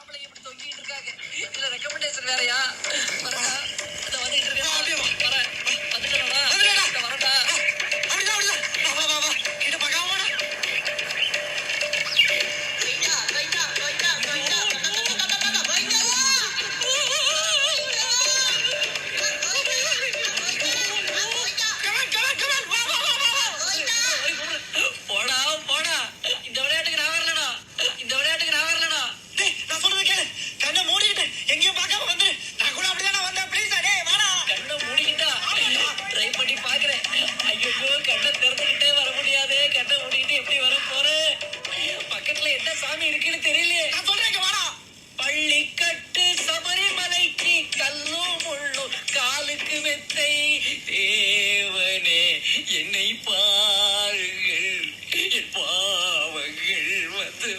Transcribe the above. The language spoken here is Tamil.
மாப்பிள்ளை இப்படி தொங்கிட்டு இருக்காங்க. இதுல ரெக்கமெண்டேஷன் வேறயா? வரடா, இந்த வந்துட்டு இருக்கேன். வரேன், வந்துட்டேனா? வரடா. போடா போடா, இந்த விளையாட்டுக்கு நான் வரலடா, இந்த விளையாட்டுக்கு நான் வரலடா. நான் சொல்றது கேளு. கண்ணை மூடிக்கிட்டு எங்கேயும் பார்க்காம வந்து நான் கூட அப்படிதான் வந்தேன். ப்ளீஸ் டேய் வாடா. கண்ணை மூடிக்கிட்டா ட்ரை பண்ணி பாக்குறேன். ஐயோ, கண்ணை திறந்துக்கிட்டே வர முடியாது. கண்ணை மூடிக்கிட்டு எப்படி வர போறேன்? பக்கத்துல என்ன சாமி இருக்குன்னு தெரியலையே. நான் சொல்றேன் வாடா. பள்ளிக்கட்டு சபரிமலைக்கு கல்லும் முள்ளும் காலுக்கு மெத்தை. தேவனே என்னை பாருங்கள், என் பாவங்கள் வந்து